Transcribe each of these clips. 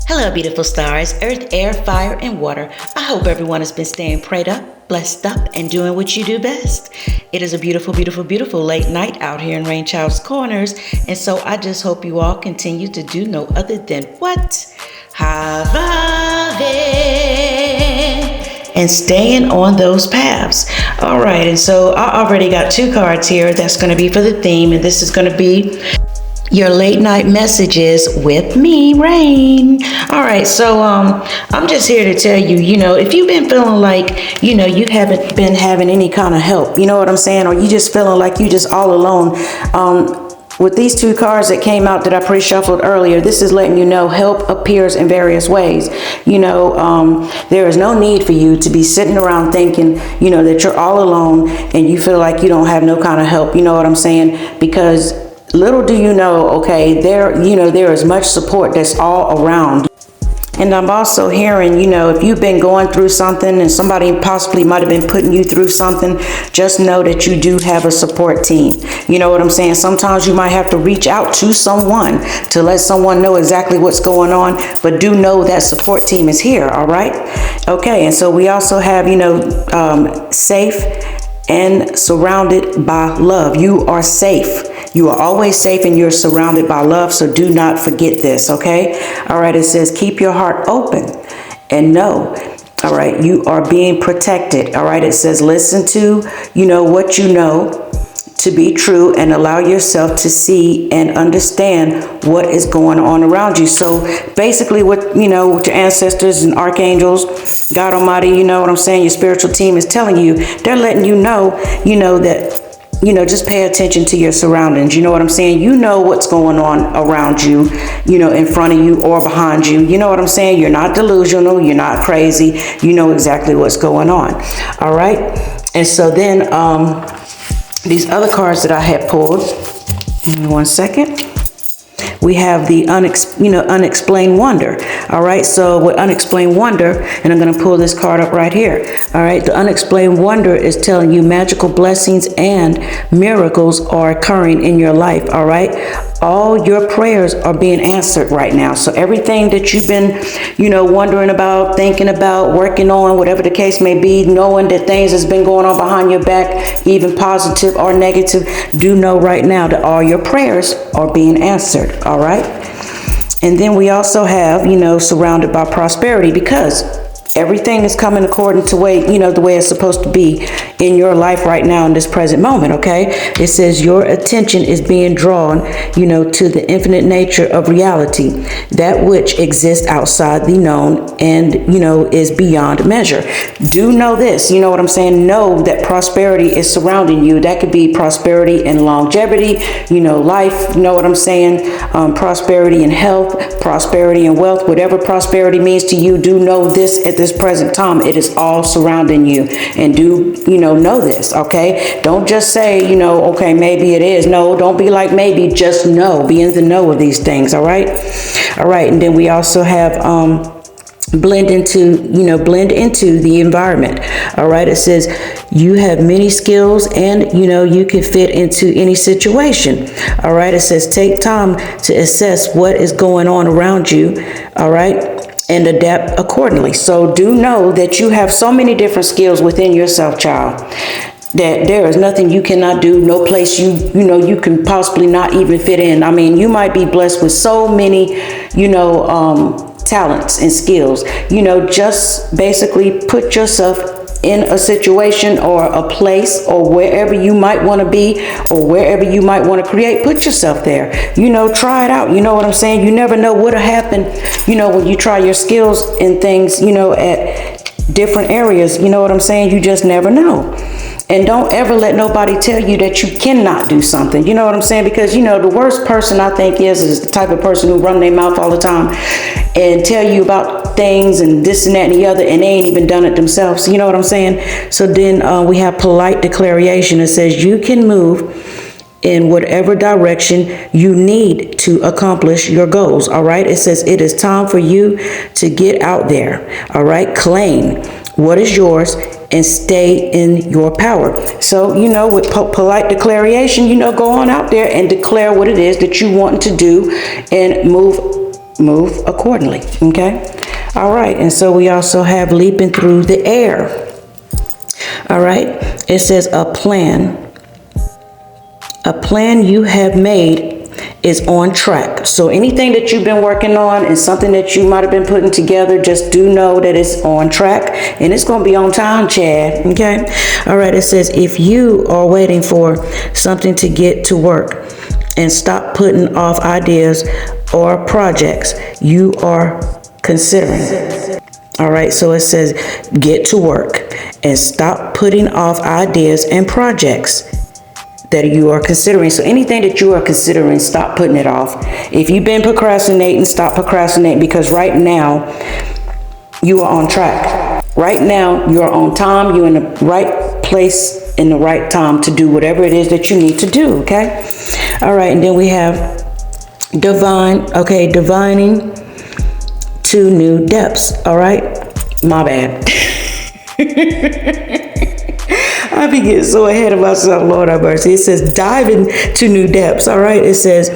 Hello, beautiful stars, earth, air, fire, and water. I hope everyone has been staying prayed up, blessed up, and doing what you do best. It is a beautiful, beautiful, beautiful late night out here in Rainchild's Corners, and so I just hope you all continue to do no other than what? Have and staying on those paths. All right, and so I already got two cards here. That's going to be for the theme, and this is going to be your late night messages with me, Rain. All right, so I'm just here to tell you, if you've been feeling like, you haven't been having any kind of help, you know what I'm saying? Or you just feeling like you just all alone. With these two cards that came out that I pre-shuffled earlier, this is letting you know help appears in various ways. There is no need for you to be sitting around thinking, that you're all alone and you feel like you don't have no kind of help. You know what I'm saying? Because little do you know, okay, there is much support that's all around. And I'm also hearing, if you've been going through something and somebody possibly might have been putting you through something, just know that you do have a support team. You know what I'm saying? Sometimes you might have to reach out to someone to let someone know exactly what's going on, but do know that support team is here, all right? Okay, and so we also have, safe and surrounded by love. You are safe. You are always safe and you're surrounded by love, so do not forget this, okay? All right, it says keep your heart open and know, all right, you are being protected, all right? It says listen to, what you know to be true and allow yourself to see and understand what is going on around you. So basically what, what your ancestors and archangels, God Almighty, you know what I'm saying, your spiritual team is telling you, they're letting you know, that just pay attention to your surroundings. You know what I'm saying? You know what's going on around you, in front of you or behind you. You know what I'm saying? You're not delusional. You're not crazy. You know exactly what's going on. All right. And so then these other cards that I had pulled, give me one second. We have the unexplained wonder. All right, so with unexplained wonder, and I'm going to pull this card up right here. All right, the unexplained wonder is telling you magical blessings and miracles are occurring in your life. All right, all your prayers are being answered right now. So everything that you've been, wondering about, thinking about, working on, whatever the case may be, knowing that things has been going on behind your back, even positive or negative, do know right now that all your prayers are being answered. All right. And then we also have, surrounded by prosperity, because everything is coming according to the way it's supposed to be in your life right now in this present moment. Okay. It says your attention is being drawn, to the infinite nature of reality, that which exists outside the known and, is beyond measure. Do know this, you know what I'm saying? Know that prosperity is surrounding you. That could be prosperity and longevity, life, you know what I'm saying? Prosperity and health, prosperity and wealth, whatever prosperity means to you, do know this at this present time. It is all surrounding you, and do, know this. Okay. Don't just say, okay, maybe it is. No, don't be like maybe, just know, be in the know of these things. All right. All right. And then we also have, blend into the environment. All right. It says you have many skills and, you can fit into any situation. All right. It says take time to assess what is going on around you. All right. And adapt accordingly. So do know that you have so many different skills within yourself, child, that there is nothing you cannot do, no place you can possibly not even fit in. I mean, you might be blessed with so many, talents and skills. Just basically put yourself in a situation or a place or wherever you might want to be or wherever you might want to create, put yourself there, try it out. You know what I'm saying? You never know what'll happen, when you try your skills in things, at different areas. You know what I'm saying? You just never know. And don't ever let nobody tell you that you cannot do something. You know what I'm saying? Because, the worst person I think is the type of person who run their mouth all the time and tell you about things and this and that and the other, and they ain't even done it themselves. You know what I'm saying? So then we have polite declaration. It says you can move in whatever direction you need to accomplish your goals. All right. It says it is time for you to get out there. All right. Claim what is yours and stay in your power. So, with polite declaration, go on out there and declare what it is that you want to do and move move accordingly. Okay. All right. And so we also have leaping through the air. All right. It says a plan you have made is on track. So anything that you've been working on and something that you might have been putting together, just do know that it's on track and it's going to be on time, Chad. Okay. All right. It says if you are waiting for something to get to work and stop putting off ideas or projects you are considering. All right. So it says get to work and stop putting off ideas and projects that you are considering. So anything that you are considering, stop putting it off. If you've been procrastinating, stop procrastinating, because right now you are on track. Right now you are on time. You're in the right place in the right time to do whatever it is that you need to do. Okay. All right. And then we have divining to new depths. All right. My bad. I be getting so ahead of myself, Lord have mercy. It says diving to new depths. All right. It says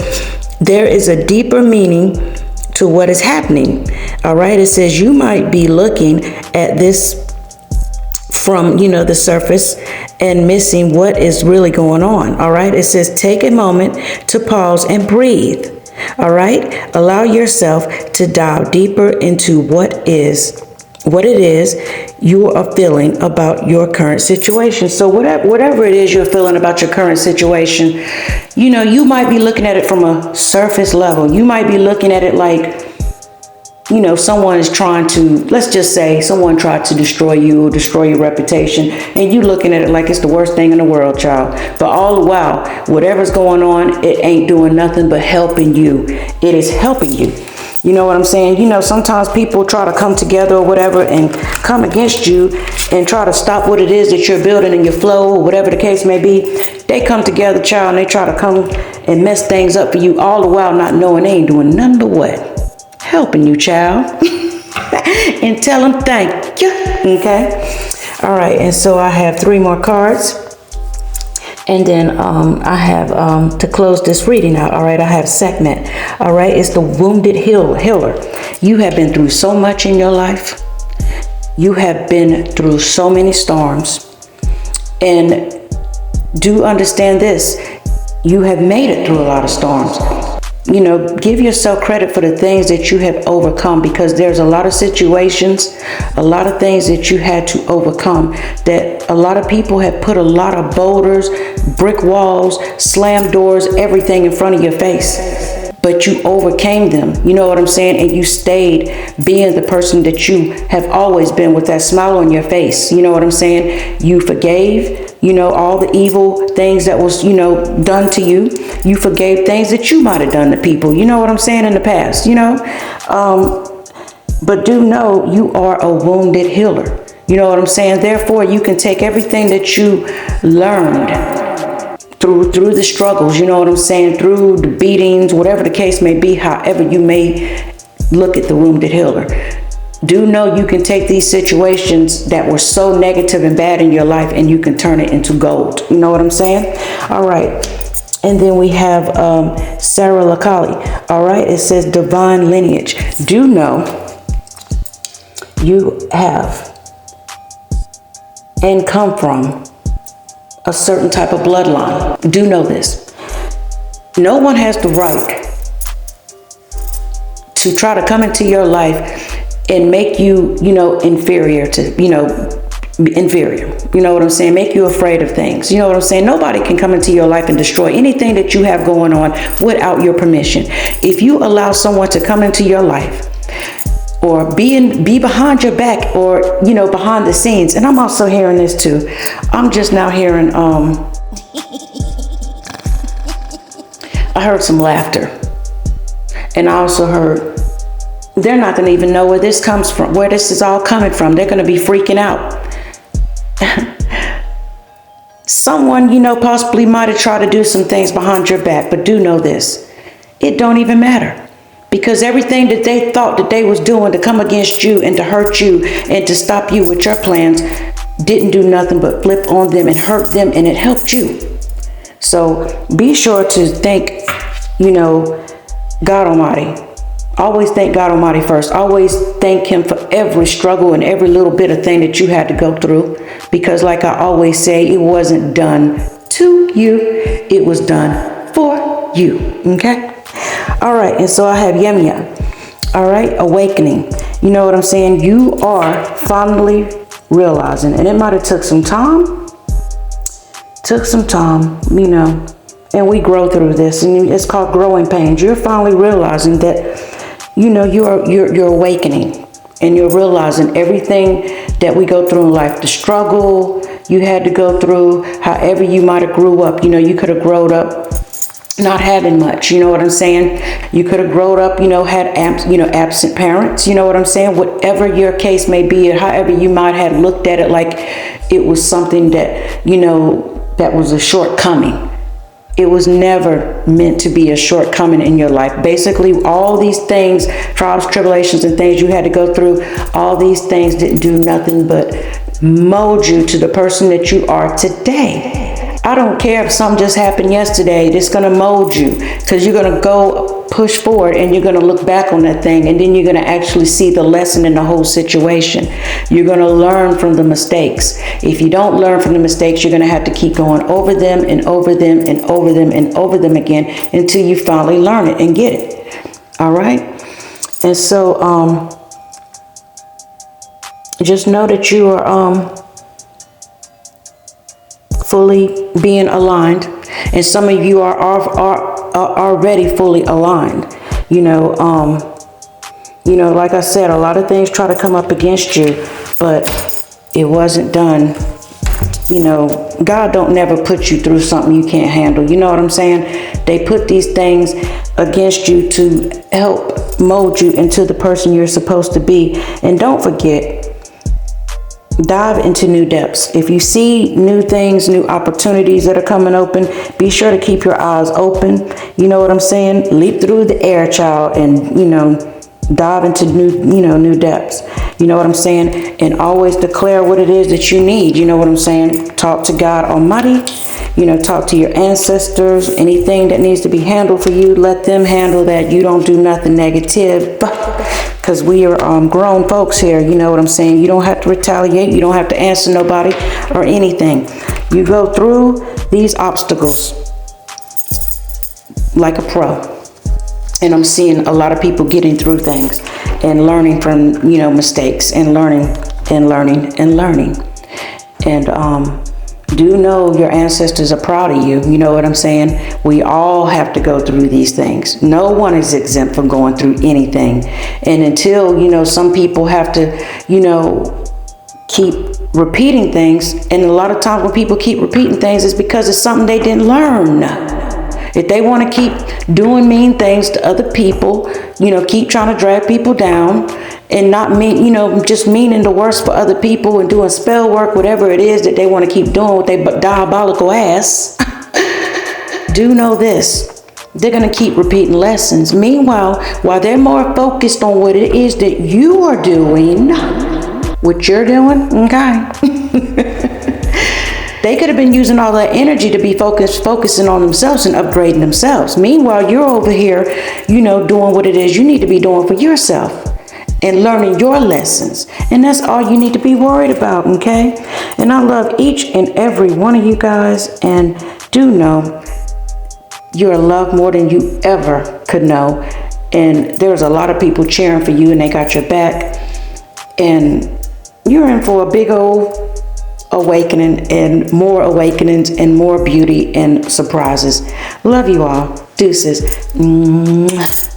there is a deeper meaning to what is happening. All right. It says you might be looking at this from, the surface and missing what is really going on. All right. It says take a moment to pause and breathe. All right. Allow yourself to dive deeper into what it is you are feeling about your current situation. So whatever it is you're feeling about your current situation, you might be looking at it from a surface level. You might be looking at it like, someone is trying to, let's just say someone tried to destroy you or destroy your reputation, and you looking at it like it's the worst thing in the world, child. But all the while, whatever's going on, it ain't doing nothing but helping you. It is helping you. You know what I'm saying? Sometimes people try to come together or whatever and come against you and try to stop what it is that you're building in your flow or whatever the case may be. They come together, child, and they try to come and mess things up for you, all the while not knowing they ain't doing nothing but what? Helping you, child. And tell them thank you. Okay. All right. And so I have 3 more cards. And then I have, to close this reading out, all right, I have segment, all right, it's the wounded healer. You have been through so much in your life. You have been through so many storms. And do understand this, you have made it through a lot of storms. Give yourself credit for the things that you have overcome, because there's a lot of situations, a lot of things that you had to overcome, that a lot of people have put a lot of boulders, brick walls, slam doors, everything in front of your face. But you overcame them. You know what I'm saying? And you stayed being the person that you have always been, with that smile on your face. You know what I'm saying? You forgave, all the evil things that was, done to you. You forgave things that you might have done to people. You know what I'm saying? In the past, but do know you are a wounded healer. You know what I'm saying? Therefore, you can take everything that you learned through the struggles, you know what I'm saying, through the beatings, whatever the case may be, however you may look at the wounded healer. Do know you can take these situations that were so negative and bad in your life and you can turn it into gold. You know what I'm saying? All right. And then we have Sarah Lakali. All right. It says divine lineage. Do know you have and come from a certain type of bloodline. Do know this. No one has the right to try to come into your life and make you, inferior to, inferior. You know what I'm saying? Make you afraid of things. You know what I'm saying? Nobody can come into your life and destroy anything that you have going on without your permission. If you allow someone to come into your life or be behind your back or, behind the scenes. And I'm also hearing this too. I'm just now hearing, I heard some laughter. And I also heard, they're not going to even know where this comes from, where this is all coming from. They're going to be freaking out. Someone, possibly might have tried to do some things behind your back, but do know this. It don't even matter. Because everything that they thought that they was doing to come against you and to hurt you and to stop you with your plans didn't do nothing but flip on them and hurt them, and it helped you. So be sure to thank, God Almighty Always thank God Almighty first. Always thank Him for every struggle and every little bit of thing that you had to go through. Because like I always say, it wasn't done to you. It was done for you. Okay? All right. And so I have Yemya. All right. Awakening. You know what I'm saying? You are finally realizing, and it might have took some time, you know, and we grow through this, and it's called growing pains. You're finally realizing that, you know, you're awakening, and you're realizing everything that we go through in life, the struggle you had to go through, however you might have grew up. You know, you could have grown up not having much, you know what I'm saying? You could have grown up, you know, had absent parents, you know what I'm saying? Whatever your case may be, or however you might have looked at it, like it was something that, you know, that was a shortcoming. It was never meant to be a shortcoming in your life. Basically, all these things, trials, tribulations, and things you had to go through, all these things didn't do nothing but mold you to the person that you are today. I don't care if something just happened yesterday, it's going to mold you, because you're going to go push forward and you're going to look back on that thing, and then you're going to actually see the lesson in the whole situation. You're going to learn from the mistakes. If you don't learn from the mistakes, you're going to have to keep going over them and over them and over them and over them again until you finally learn it and get it. All right. And so just know that you are fully being aligned, and some of you are already fully aligned. You know, like I said, a lot of things try to come up against you, but it wasn't done. You know, God don't never put you through something you can't handle. You know what I'm saying? They put these things against you to help mold you into the person you're supposed to be. And don't forget, dive into new depths. If you see new things, new opportunities that are coming open, be sure to keep your eyes open. You know what I'm saying? Leap through the air, child, and, you know, dive into new depths. You know what I'm saying? And always declare what it is that you need. You know what I'm saying? Talk to God Almighty. You know, talk to your ancestors. Anything that needs to be handled for you, let them handle that. You don't do nothing negative. Because we are grown folks here, you know what I'm saying? You don't have to retaliate. You don't have to answer nobody or anything. You go through these obstacles like a pro. And I'm seeing a lot of people getting through things and learning from, you know, mistakes, and learning. And do know your ancestors are proud of you. You know what I'm saying? We all have to go through these things. No one is exempt from going through anything. And until, you know, some people have to, you know, keep repeating things. And a lot of times when people keep repeating things, it's because it's something they didn't learn. If they want to keep doing mean things to other people, you know, keep trying to drag people down, and not mean, you know, just meaning the worst for other people and doing spell work, whatever it is that they want to keep doing with their diabolical ass, do know this. They're going to keep repeating lessons. Meanwhile, while they're more focused on what it is that you are doing, what you're doing, okay? They could have been using all that energy to be focusing on themselves and upgrading themselves. Meanwhile, you're over here, you know, doing what it is you need to be doing for yourself and learning your lessons. And that's all you need to be worried about, okay? And I love each and every one of you guys. And do know you're loved more than you ever could know. And there's a lot of people cheering for you, and they got your back. And you're in for a big old awakening, and more awakenings, and more beauty and surprises. Love you all. Deuces. Mwah.